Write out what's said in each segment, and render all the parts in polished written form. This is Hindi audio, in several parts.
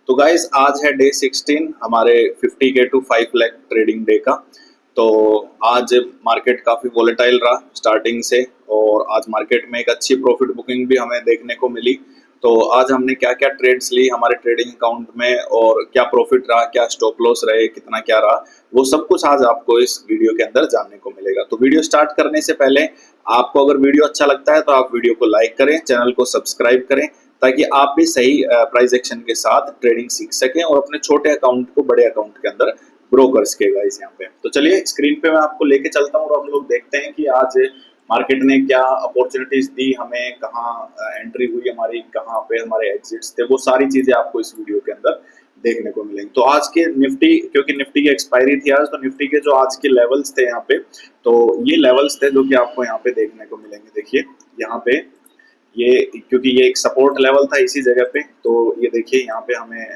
तो गाइस आज है डे 16 हमारे 50K to 5 lakh trading day का। तो आज मार्केट काफ़ी वोलेटाइल रहा स्टार्टिंग से और आज मार्केट में एक अच्छी प्रॉफिट बुकिंग भी हमें देखने को मिली। तो आज हमने क्या क्या ट्रेड्स ली हमारे ट्रेडिंग अकाउंट में और क्या प्रॉफिट रहा, क्या स्टॉप लॉस रहे, कितना क्या रहा, वो सब कुछ आज आपको इस वीडियो के अंदर जानने को मिलेगा। तो वीडियो स्टार्ट करने से पहले आपको अगर वीडियो अच्छा लगता है तो आप वीडियो को लाइक करें, चैनल को सब्सक्राइब करें ताकि आप भी सही प्राइस एक्शन के साथ ट्रेडिंग सीख सकें और अपने छोटे अकाउंट को बड़े अकाउंट के अंदर ग्रो कर सकेगा इस यहाँ पे। तो चलिए स्क्रीन पे मैं आपको लेके चलता हूँ और हम लोग देखते हैं कि आज मार्केट ने क्या अपॉर्चुनिटीज दी हमें, कहाँ एंट्री हुई हमारी, कहाँ पे हमारे एग्जिट्स थे, वो सारी चीजें आपको इस वीडियो के अंदर देखने को मिलेंगी। तो आज के निफ्टी, क्योंकि निफ्टी की एक्सपायरी थी आज, तो निफ्टी के जो आज के लेवल्स थे यहाँ पे, तो ये लेवल्स थे जो कि आपको यहाँ पे देखने को मिलेंगे। देखिए यहाँ पे ये, क्योंकि ये एक सपोर्ट लेवल था इसी जगह पे, तो ये देखिए यहाँ पे हमें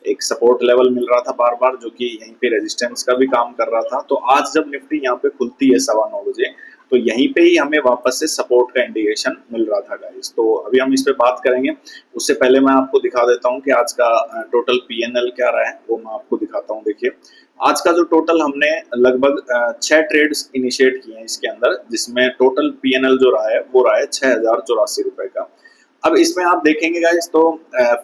एक सपोर्ट लेवल मिल रहा था बार बार, जो कि यहीं पे रेजिस्टेंस का भी काम कर रहा था। तो आज जब निफ्टी यहाँ पे खुलती है 9:15 बजे, तो यहीं पे ही हमें वापस से सपोर्ट का इंडिकेशन मिल रहा था गाइस। तो अभी हम इस पे बात करेंगे, उससे पहले मैं आपको दिखा देता हूँ कि आज का टोटल पीएनएल क्या रहा है, वो मैं आपको दिखाता हूँ। देखिए आज का जो टोटल हमने लगभग 6 ट्रेड्स इनिशिएट किए हैं इसके अंदर, जिसमें टोटल पीएनएल जो रहा है वो रहा है 6084 रुपए का। अब इसमें आप देखेंगे गाइस, तो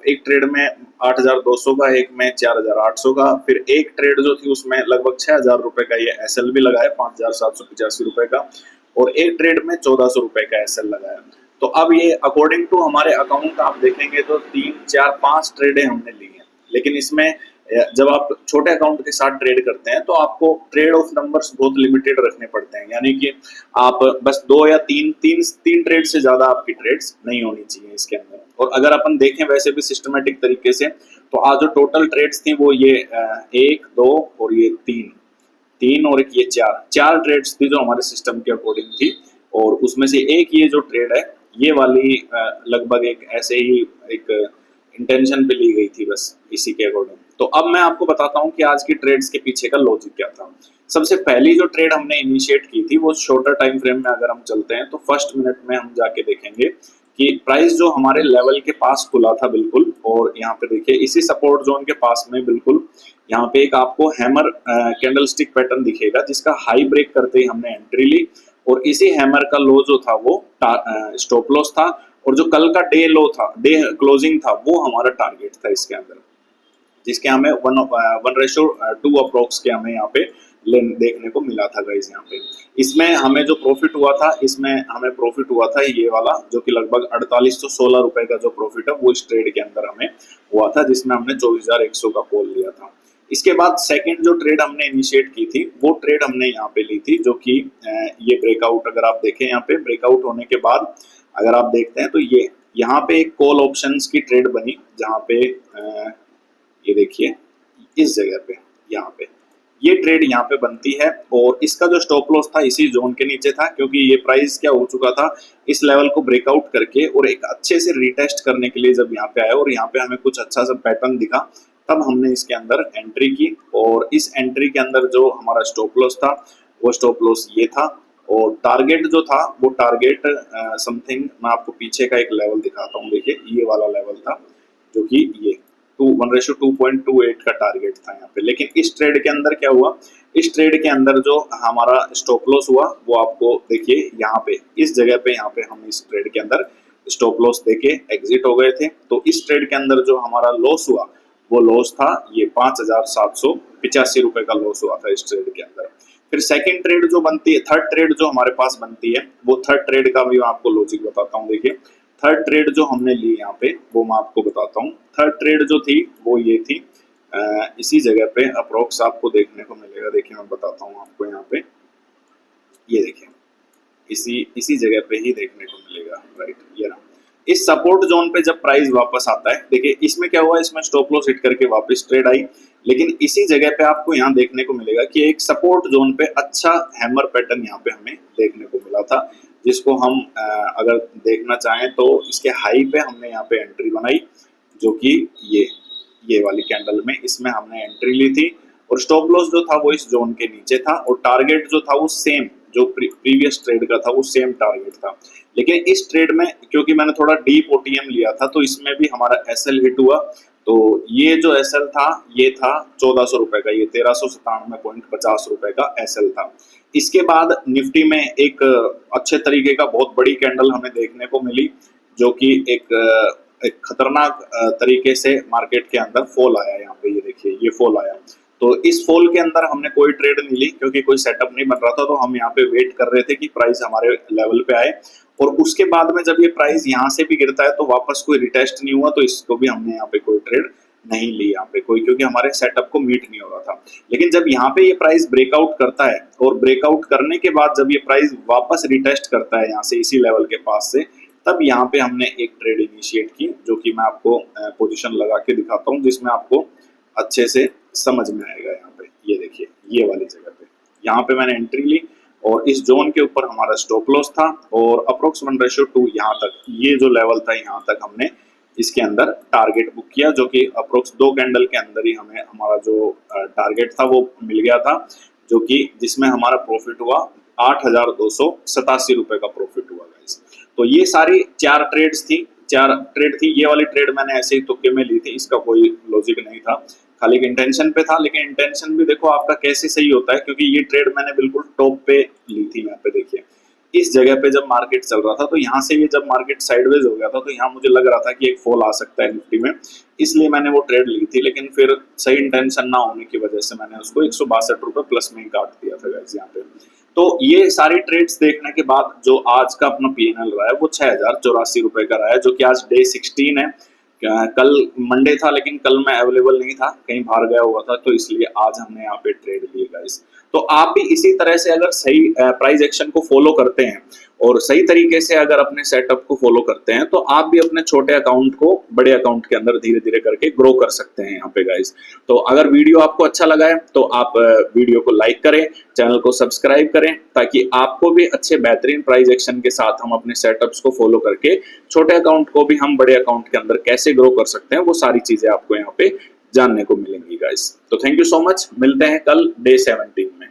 एक ट्रेड में 8200 का, एक में 4800 का, फिर एक ट्रेड जो थी उसमें लगभग 6000 रुपए का ये एसएल भी लगा है, 5785 रुपए का, और एक ट्रेड में 1400 रुपए का एसएल लगा है। तो अब ये अकॉर्डिंग टू हमारे अकाउंट आप देखेंगे तो 3 4 5 ट्रेडें हमने ली हैं, लेकिन इसमें जब आप छोटे अकाउंट के साथ ट्रेड करते हैं तो आपको ट्रेड ऑफ नंबर्स बहुत लिमिटेड रखने पड़ते हैं, यानी कि आप बस 2 या 3 ट्रेड से ज्यादा आपकी ट्रेड्स नहीं होनी चाहिए इसके अंदर। और अगर अपन देखें वैसे भी सिस्टमेटिक तरीके से, तो आज जो टोटल ट्रेड्स थी वो ये 1 2 और ये 3 और एक ये 4 ट्रेड्स थी जो हमारे सिस्टम के अकॉर्डिंग थी। और उसमें से एक ये जो ट्रेड है ये वाली लगभग एक ऐसे ही एक इंटेंशन पे ली गई थी, बस इसी के अकॉर्डिंग। तो अब मैं आपको बताता हूँ कि आज की ट्रेड्स के पीछे का लॉजिक क्या था। सबसे पहली जो ट्रेड हमने इनिशिएट की थी वो शॉर्टर टाइम फ्रेम में अगर हम चलते हैं तो फर्स्ट मिनट में हम जाके देखेंगे कि प्राइस जो हमारे लेवल के पास खुला था बिल्कुल, और यहाँ पे देखिए इसी सपोर्ट जोन के पास में बिल्कुल यहाँ पे एक आपको हैमर कैंडलस्टिक पैटर्न दिखेगा, जिसका हाई ब्रेक करते ही हमने एंट्री ली, और इसी हैमर का लो जो था वो स्टॉप लॉस था, और जो कल का डे लो था, डे क्लोजिंग था, वो हमारा टारगेट था इसके अंदर, जिसके हमें 1:2 अप्रोक्स के हमें यहाँ पे देखने को मिला था गाइस। यहाँ पे इसमें हमें जो प्रॉफिट हुआ था, इसमें हमें प्रॉफिट हुआ था ये वाला, जो कि लगभग 4816 रुपए का जो प्रॉफिट है वो इस ट्रेड के अंदर हमें हुआ था, जिसमें हमने 24100 का कॉल लिया था। इसके बाद सेकंड जो ट्रेड हमने इनिशिएट की थी वो ट्रेड हमने यहाँ पे ली थी, जो कि ये ब्रेकआउट, अगर आप देखें यहाँ पे ब्रेकआउट होने के बाद अगर आप देखते हैं तो ये यहाँ पे एक कॉल ऑप्शंस की ट्रेड बनी, जहाँ पे ये देखिए इस जगह पे यहाँ पे ये ट्रेड यहाँ पे बनती है, और इसका जो स्टॉप लॉस था इसी जोन के नीचे था, क्योंकि ये प्राइस क्या हो चुका था, इस लेवल को ब्रेकआउट करके और एक अच्छे से रिटेस्ट करने के लिए जब यहाँ पे आया और यहाँ पे हमें कुछ अच्छा सा पैटर्न दिखा, तब हमने इसके अंदर एंट्री की। और इस एंट्री के अंदर जो हमारा स्टॉप लॉस था वो स्टॉप लॉस ये था, और टारगेट जो था वो टारगेट समथिंग, मैं आपको पीछे का एक लेवल दिखाता हूँ। देखिए ये वाला लेवल था, जो कि ये 1:2.28 का टारगेट था यहाँ पे। लेकिन इस ट्रेड के अंदर क्या हुआ, इस ट्रेड के अंदर जो हमारा स्टॉप लॉस हुआ वो आपको देखिए यहाँ पे इस जगह पे, यहाँ पे हम इस ट्रेड के अंदर स्टॉप लॉस देके एग्जिट हो गए थे। तो इस ट्रेड के अंदर जो हमारा लॉस हुआ वो लॉस था ये 5785 रुपए का लॉस हुआ था इस ट्रेड के अंदर। फिर सेकंड ट्रेड जो बनती है, थर्ड ट्रेड जो हमारे पास बनती है, वो थर्ड ट्रेड का भी मैं आपको लॉजिक बताता हूँ। देखिए थर्ड ट्रेड जो हमने ली यहाँ पे वो मैं आपको बताता हूँ। थर्ड ट्रेड जो थी वो ये थी, इसी जगह पे अप्रोक्स आपको देखने को मिलेगा। देखिए मैं बताता हूँ आपको यहाँ पे, ये देखिए इसी जगह पे ही देखने को मिलेगा, राइट, ये रहा। इस सपोर्ट जोन पे जब प्राइस वापस आता है, देखिए इसमें क्या हुआ, इसमें स्टॉप लॉस हिट करके वापस ट्रेड आई, लेकिन इसी जगह पे आपको यहाँ देखने को मिलेगा कि एक सपोर्ट जोन पे अच्छा हैमर पैटर्न यहाँ पे हमें देखने को मिला था, जिसको हम अगर देखना चाहें तो इसके हाई पे हमने यहाँ पे एंट्री बनाई, जो कि ये वाली कैंडल में इसमें हमने एंट्री ली थी, और स्टॉप लॉस जो था वो इस जोन के नीचे था, और टारगेट जो था वो सेम जो प्रीवियस ट्रेड का था वो सेम टारगेट था। लेकिन इस ट्रेड में क्योंकि मैंने थोड़ा डीप ओटीएम लिया था, तो इसमें भी हमारा एसएल हिट हुआ, तो ये जो एसएल था ये था 1400 रुपए का, ये 1397.50 रुपए का एसएल था। इसके बाद निफ्टी में एक अच्छे तरीके का बहुत बड़ी कैंडल हमें देखने को मिली, जो कि एक खतरनाक तरीके से मार्केट के अंदर फॉल आया। यहाँ पे ये देखिए ये फॉल आया। तो इस फॉल के अंदर हमने कोई ट्रेड नहीं ली क्योंकि कोई सेटअप नहीं बन रहा था, तो हम यहाँ पे वेट कर रहे थे कि प्राइस हमारे लेवल पे आए। और उसके बाद में जब ये प्राइस यहाँ से भी गिरता है तो वापस कोई रिटेस्ट नहीं हुआ, तो इसको भी हमने यहाँ पे कोई ट्रेड नहीं ली यहाँ पे कोई, क्योंकि हमारे सेटअप को मीट नहीं हो रहा था। लेकिन जब यहाँ पे ये प्राइस ब्रेकआउट करता है और ब्रेकआउट करने के बाद जब ये प्राइस वापस रिटेस्ट करता है यहाँ से इसी लेवल के पास से, तब यहाँ पे हमने एक ट्रेड इनिशिएट की, जो कि मैं आपको पोजीशन लगा के दिखाता हूँ जिसमें आपको अच्छे से समझ में आएगा। यहाँ पे ये देखिए ये वाली जगह पे यहाँ पे मैंने एंट्री ली और इस जोन के ऊपर हमारा स्टॉप लॉस था और अप्रोक्स 1:2 यहाँ तक, ये जो लेवल था यहाँ तक हमने इसके अंदर टारगेट बुक किया, जो कि अप्रोक्स 2 कैंडल के अंदर ही हमें हमारा जो टारगेट था वो मिल गया था, जो कि जिसमें हमारा प्रॉफिट हुआ 8,287 रुपए का प्रॉफिट हुआ गाइस। तो ये सारी 4 ट्रेड्स थी, 4 ट्रेड थी। ये वाली ट्रेड मैंने ऐसे ही तुक्के में ली थी, इसका कोई लॉजिक नहीं था, खाली इंटेंशन पे था। लेकिन इंटेंशन भी देखो आपका कैसे सही होता है, क्योंकि ये ट्रेड मैंने बिल्कुल टॉप पे ली थी। यहाँ पे देखिए इस जगह पे जब मार्केट चल रहा था, तो यहाँ से भी जब मार्केट साइडवेज हो गया था तो यहाँ मुझे लग रहा था कि एक फॉल आ सकता है निफ्टी में, इसलिए मैंने वो ट्रेड ली थी। लेकिन फिर सही इंटेंशन ना होने की वजह से मैंने उसको 162 रुपए प्लस में ही काट दिया था गाइस यहाँ पे। तो ये सारी ट्रेड्स देखने के बाद जो आज का अपना पीएनएल रहा है वो 6,084 रुपए का रहा है, जो कि आज डे 16 है। कल मंडे था लेकिन कल मैं अवेलेबल नहीं था, कहीं बाहर गया हुआ था, तो इसलिए आज हमने यहाँ पे ट्रेड लिए गाइस। तो आप भी इसी तरह से अगर सही प्राइस एक्शन को फॉलो करते हैं और सही तरीके से अगर अपने सेटअप को फॉलो करते हैं, तो आप भी अपने छोटे अकाउंट को बड़े अकाउंट के अंदर धीरे धीरे करके ग्रो कर सकते हैं यहाँ पे गाइस। तो अगर वीडियो आपको अच्छा लगा है तो आप वीडियो को लाइक करें, चैनल को सब्सक्राइब करें, ताकि आपको भी अच्छे बेहतरीन प्राइस एक्शन के साथ हम अपने सेटअप्स को फॉलो करके छोटे अकाउंट को भी हम बड़े अकाउंट के अंदर कैसे ग्रो कर सकते हैं, वो सारी चीजें आपको यहाँ पे जानने को मिलेंगी गाइस। तो थैंक यू सो मच, मिलते हैं कल डे 17 में।